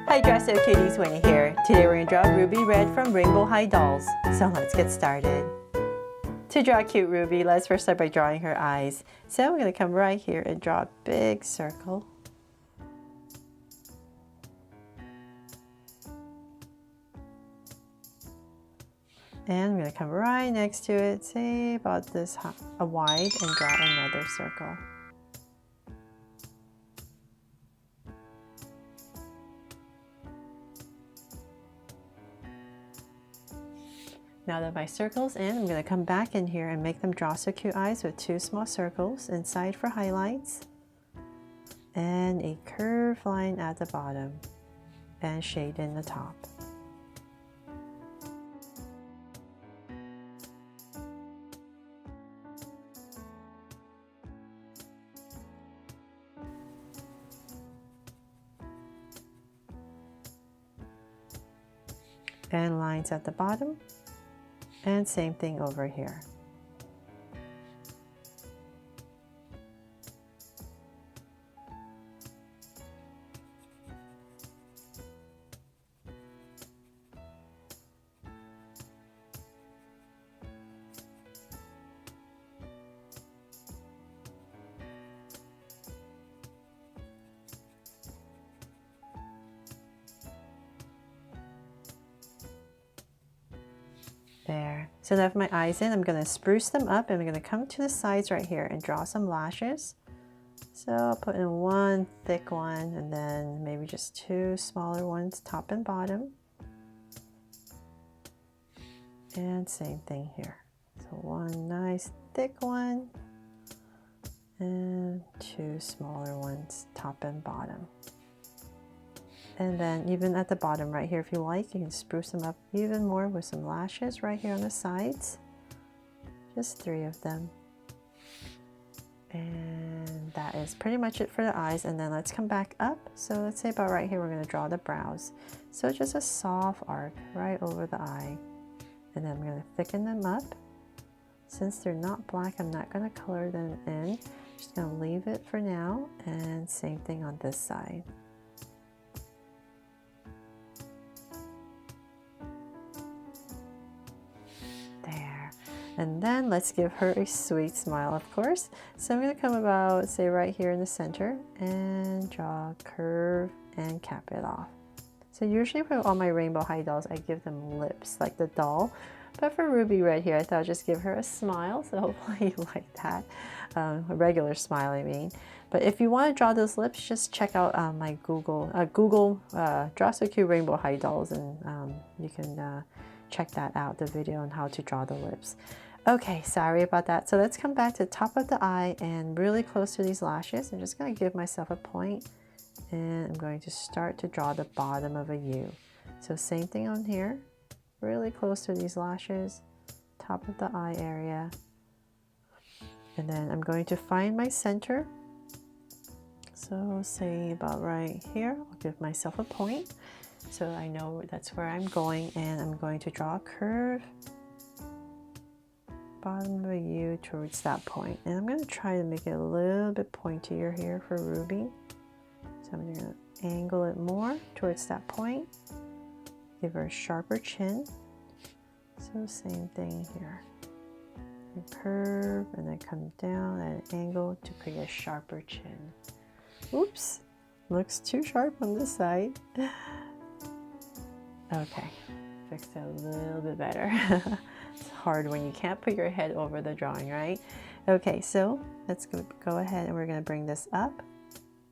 Hi Dress Up Cuties, Winnie here. Today we're going to draw Ruby Red from Rainbow High Dolls. So let's get started. To draw cute Ruby, let's first start by drawing her eyes. So we're going to come right here and draw a big circle. And I'm going to come right next to it, say about this wide, and draw another circle. Now that my circle's in, I'm going to come back in here and make them draw so cute eyes with two small circles inside for highlights and a curved line at the bottom and shade in the top. And lines at the bottom. And same thing over here. There. So now I have my eyes in, I'm going to spruce them up and I'm going to come to the sides right here and draw some lashes. So I'll put in one thick one and then maybe just two smaller ones, top and bottom. And same thing here. So one nice thick one and two smaller ones, top and bottom. And then even at the bottom right here, if you like, you can spruce them up even more with some lashes right here on the sides. Just 3 of them. And that is pretty much it for the eyes. And then let's come back up. So let's say about right here, we're going to draw the brows. So just a soft arc right over the eye. And then I'm going to thicken them up. Since they're not black, I'm not going to color them in. Just going to leave it for now. And same thing on this side. And then let's give her a sweet smile, of course. So I'm going to come about, say right here in the center and draw a curve and cap it off. So usually for all my Rainbow High dolls, I give them lips like the doll. But for Ruby Red here, I thought I'd just give her a smile. So hopefully you like that. A regular smile, I mean. But if you want to draw those lips, just check out my Google Draw So Cute Rainbow High dolls, and you can check that out, the video on how to draw the lips. Okay, sorry about that. So let's come back to the top of the eye and really close to these lashes. I'm just going to give myself a point and I'm going to start to draw the bottom of a U. So same thing on here, really close to these lashes, top of the eye area. And then I'm going to find my center. So say about right here, I'll give myself a point. So I know that's where I'm going, and I'm going to draw a curve bottom of a U towards that point. And I'm going to try to make it a little bit pointier here for Ruby. So I'm going to angle it more towards that point. Give her a sharper chin. So same thing here. A curve and then come down at an angle to create a sharper chin. Oops, looks too sharp on this side. Okay, fixed it a little bit better. It's hard when you can't put your head over the drawing, right? Okay, so let's go ahead and we're going to bring this up.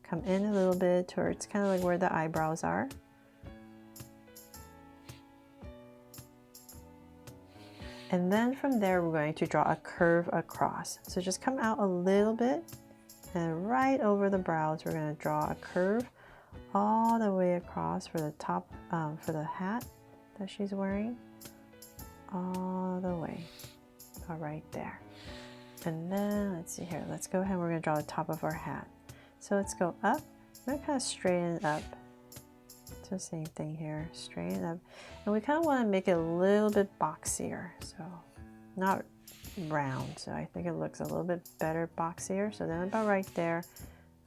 Come in a little bit towards kind of like where the eyebrows are. And then from there, we're going to draw a curve across. So just come out a little bit and right over the brows, we're going to draw a curve all the way across for the top, for the hat that she's wearing, all the way, right there. And then let's see here, let's go ahead, we're going to draw the top of our hat. So let's go up, I'm going to kind of straighten it up. So same thing here, straighten up. And we kind of want to make it a little bit boxier, so not round. So I think it looks a little bit better boxier. So then about right there,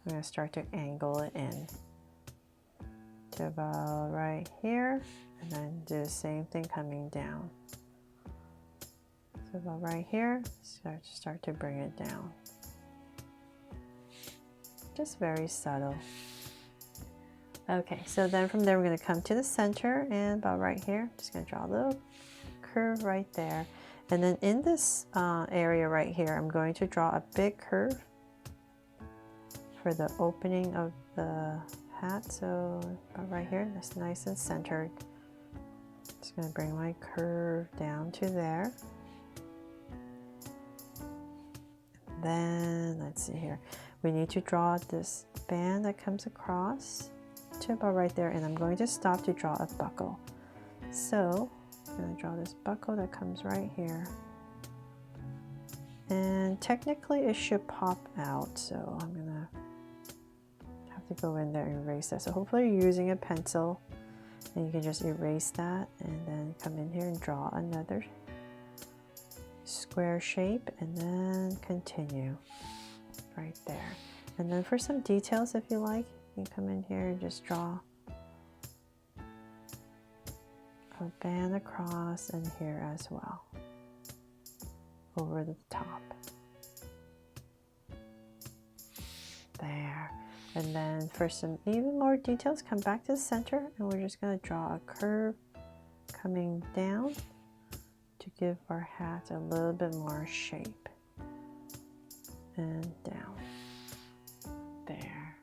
I'm going to start to angle it in. to about right here, and then do the same thing coming down. So about right here, start to bring it down. Just very subtle. Okay, so then from there we're going to come to the center, and about right here, just going to draw a little curve right there. And then in this area right here, I'm going to draw a big curve for the opening of the hat. So about right here, that's nice and centered. Just going to bring my curve down to there. Then let's see here, we need to draw this band that comes across to about right there, and I'm going to stop to draw a buckle. So I'm going to draw this buckle that comes right here, and technically it should pop out, so I'm gonna have to go in there and erase that. So hopefully you're using a pencil and you can just erase that, and then come in here and draw another square shape, and then continue right there. And then for some details, if you like, you can come in here and just draw a band across and here as well, over the top. There. And then for some even more details, come back to the center, and we're just going to draw a curve coming down to give our hat a little bit more shape. And down. There.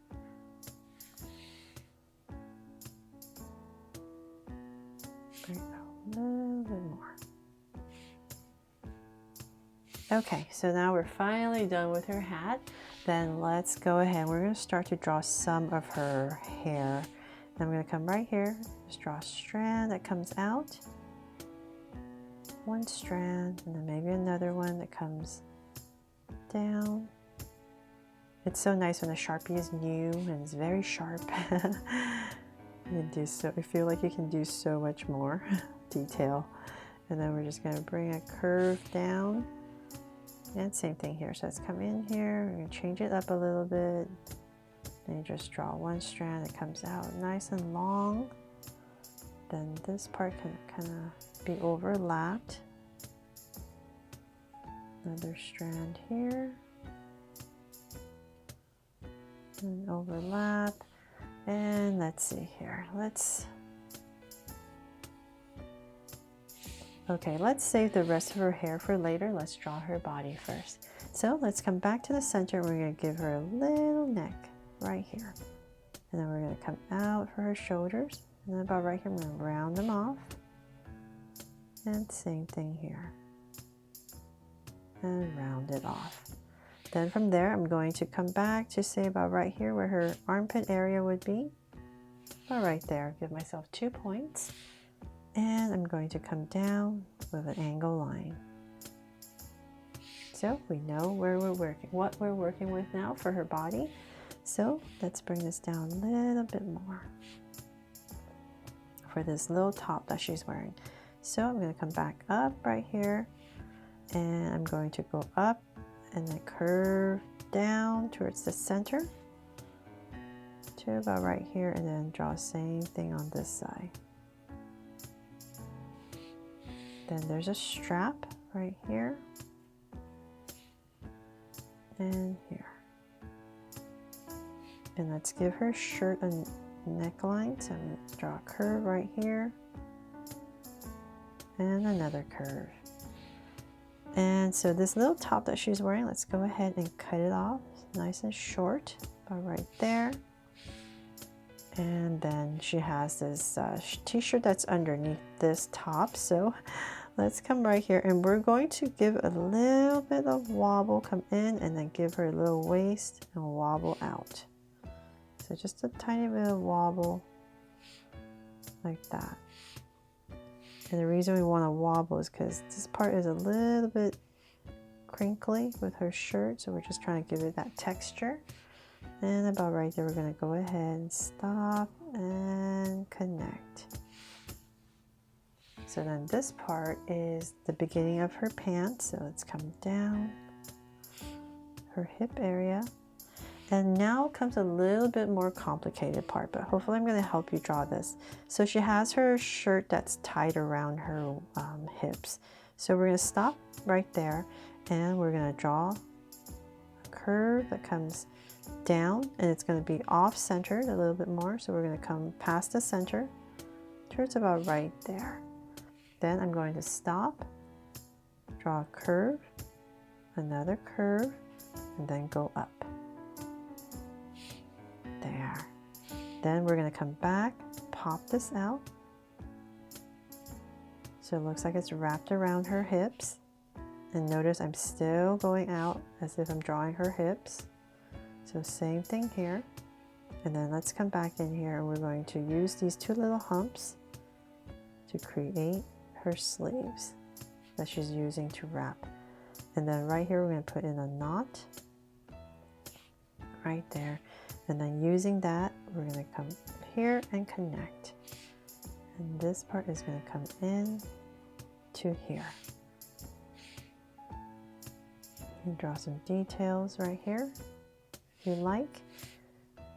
Bring it out a little bit more. Okay, so now we're finally done with her hat. Then let's go ahead. We're going to start to draw some of her hair. I'm going to come right here, just draw a strand that comes out. One strand, and then maybe another one that comes down. It's so nice when the Sharpie is new and it's very sharp. I feel like you can do so much more detail. And then we're just going to bring a curve down. And same thing here. So let's come in here, we're going to change it up a little bit. Then you just draw one strand that comes out nice and long. Then this part can kind of be overlapped. Another strand here. And overlap. And let's see here. Okay, let's save the rest of her hair for later. Let's draw her body first. So let's come back to the center. We're going to give her a little neck right here. And then we're going to come out for her shoulders. And then about right here, I'm going to round them off. And same thing here. And round it off. Then from there, I'm going to come back to say about right here where her armpit area would be. About right there, give myself 2 points. And I'm going to come down with an angle line. So we know where we're working, what we're working with now for her body. So let's bring this down a little bit more for this little top that she's wearing. So I'm going to come back up right here, and I'm going to go up and then curve down towards the center to about right here, and then draw the same thing on this side. Then there's a strap right here and here. And let's give her shirt a neckline. So I'm going to draw a curve right here and another curve. And so this little top that she's wearing, let's go ahead and cut it off nice and short, about right there. And then she has this t-shirt that's underneath this top. So let's come right here, and we're going to give a little bit of wobble, come in, and then give her a little waist and wobble out. So just a tiny bit of wobble like that. And the reason we want to wobble is because this part is a little bit crinkly with her shirt, so we're just trying to give it that texture. And about right there, we're going to go ahead and stop and connect. So then this part is the beginning of her pants. So let's come down her hip area. And now comes a little bit more complicated part, but hopefully I'm going to help you draw this. So she has her shirt that's tied around her hips. So we're going to stop right there and we're going to draw a curve that comes down, and it's going to be off-centered a little bit more. So we're going to come past the center towards about right there. Then I'm going to stop, draw a curve, another curve, and then go up. There. Then we're going to come back, pop this out. So it looks like it's wrapped around her hips. And notice I'm still going out as if I'm drawing her hips. So same thing here. And then let's come back in here and we're going to use these two little humps to create her sleeves that she's using to wrap. And then right here we're going to put in a knot right there. And then using that, we're going to come here and connect. And this part is going to come in to here. You draw some details right here if you like.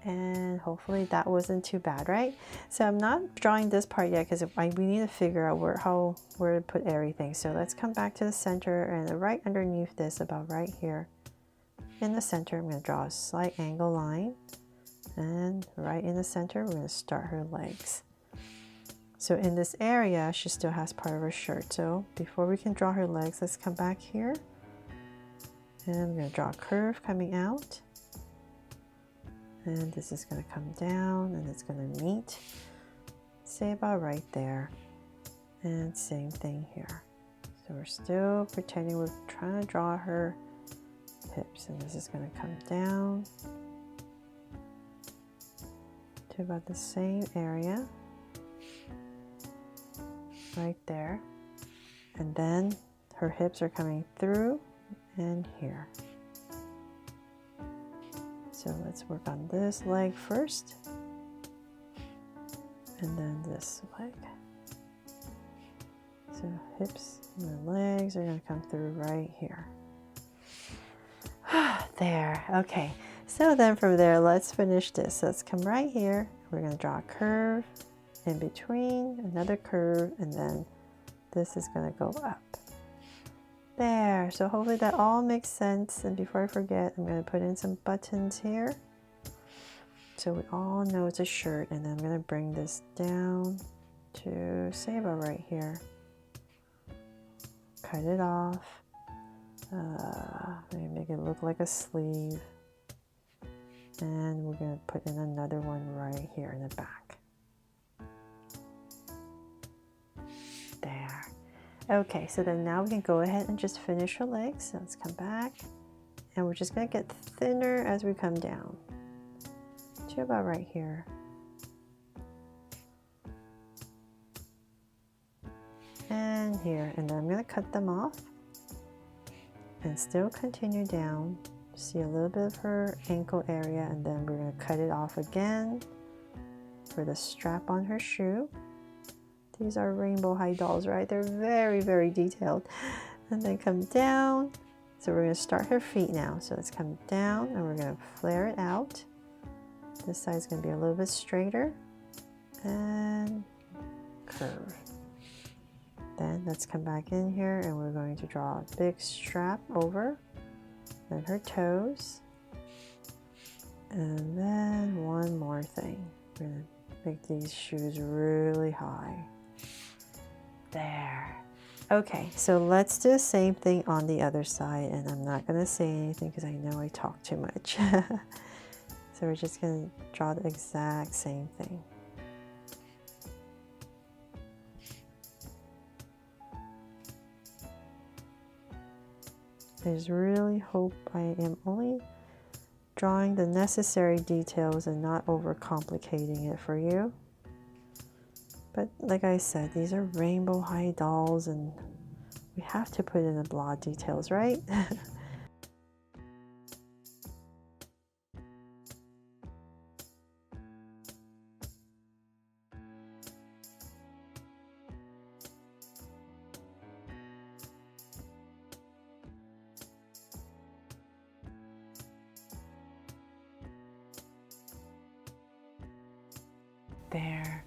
And hopefully that wasn't too bad, right? So I'm not drawing this part yet because we need to figure out where to put everything. So let's come back to the center, and right underneath this, about right here in the center, I'm going to draw a slight angle line. And right in the center, we're going to start her legs. So in this area, she still has part of her shirt. So before we can draw her legs, let's come back here. And I'm going to draw a curve coming out. And this is going to come down and it's going to meet, say about right there. And same thing here. So we're still pretending we're trying to draw her hips. And this is going to come down to about the same area. Right there. And then her hips are coming through and here. So let's work on this leg first, and then this leg. So hips and the legs are going to come through right here. There, okay. So then from there, let's finish this. So let's come right here. We're going to draw a curve in between, another curve, and then this is going to go up. There, so hopefully that all makes sense. And before I forget, I'm going to put in some buttons here so we all know it's a shirt. And then I'm going to bring this down to say about right here. Cut it off. Maybe make it look like a sleeve. And we're going to put in another one right here in the back. There. Okay, so then now we can go ahead and just finish her legs. So let's come back, and we're just going to get thinner as we come down to about right here. And here, and then I'm going to cut them off and still continue down. See a little bit of her ankle area, and then we're going to cut it off again for the strap on her shoe. These are rainbow high dolls, right? They're very, very detailed. And then come down. So we're going to start her feet now. So let's come down and we're going to flare it out. This side is going to be a little bit straighter and curve. Then let's come back in here and we're going to draw a big strap over. Then her toes. And then one more thing. We're going to make these shoes really high. There. Okay, so let's do the same thing on the other side, and I'm not going to say anything because I know I talk too much. So we're just going to draw the exact same thing. I just really hope I am only drawing the necessary details and not overcomplicating it for you. But like I said, these are rainbow high dolls and we have to put in the blah details, right? There.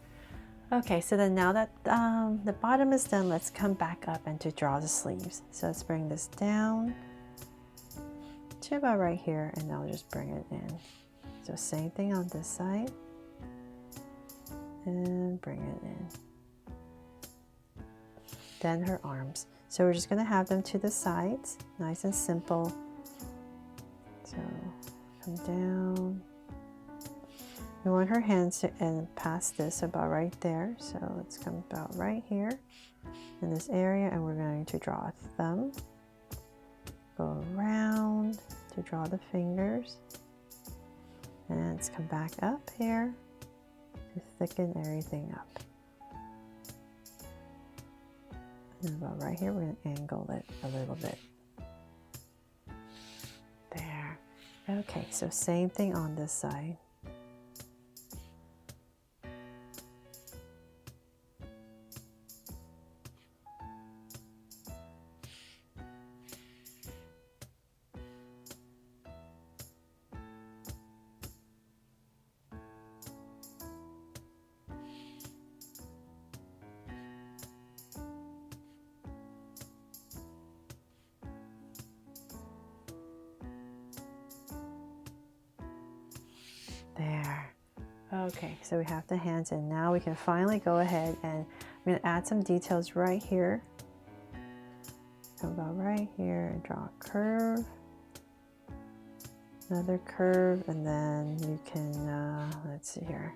Okay, so then now that the bottom is done, let's come back up and to draw the sleeves. So let's bring this down to about right here, and now just bring it in. So same thing on this side, and bring it in. Then her arms. So we're just gonna have them to the sides, nice and simple. So come down. We want her hands to end past this, about right there. So let's come about right here in this area, and we're going to draw a thumb. Go around to draw the fingers. And let's come back up here to thicken everything up. And about right here, we're going to angle it a little bit. There. Okay, so same thing on this side. There. Okay, so we have the hands, and now we can finally go ahead and I'm going to add some details right here. Come about right here and draw a curve. Another curve, and then you can, let's see here.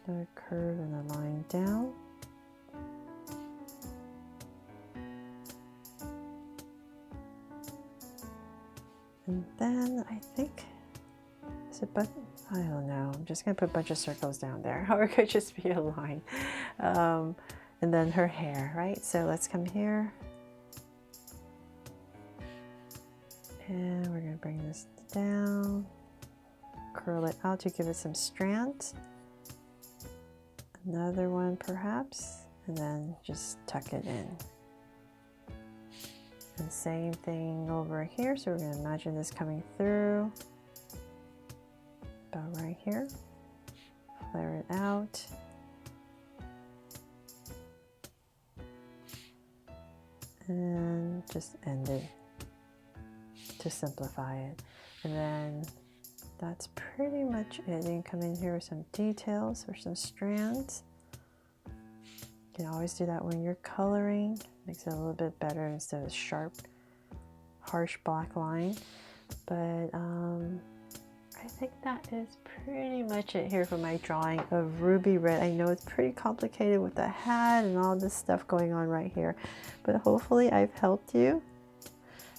Another curve and a line down. And then I think, is it button? I don't know. I'm just going to put a bunch of circles down there. Or it could just be a line. And then her hair, right? So let's come here. And we're going to bring this down. Curl it out to give it some strands. Another one perhaps. And then just tuck it in. And same thing over here. So we're going to imagine this coming through about right here. Flare it out. And just end it to simplify it. And then that's pretty much it. You can come in here with some details or some strands. You can always do that when you're coloring. Makes it a little bit better instead of sharp, harsh black line. But I think that is pretty much it here for my drawing of Ruby Red. I know it's pretty complicated with the hat and all this stuff going on right here, but hopefully I've helped you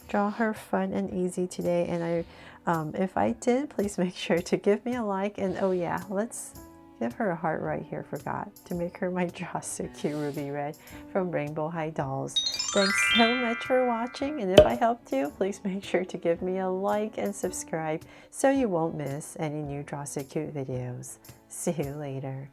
draw her fun and easy today. And if I did, please make sure to give me a like. And oh yeah, let's give her a heart right here, forgot to make her my Draw So Cute Ruby Red from Rainbow High Dolls. Thanks so much for watching, and if I helped you, please make sure to give me a like and subscribe so you won't miss any new Draw So Cute videos. See you later.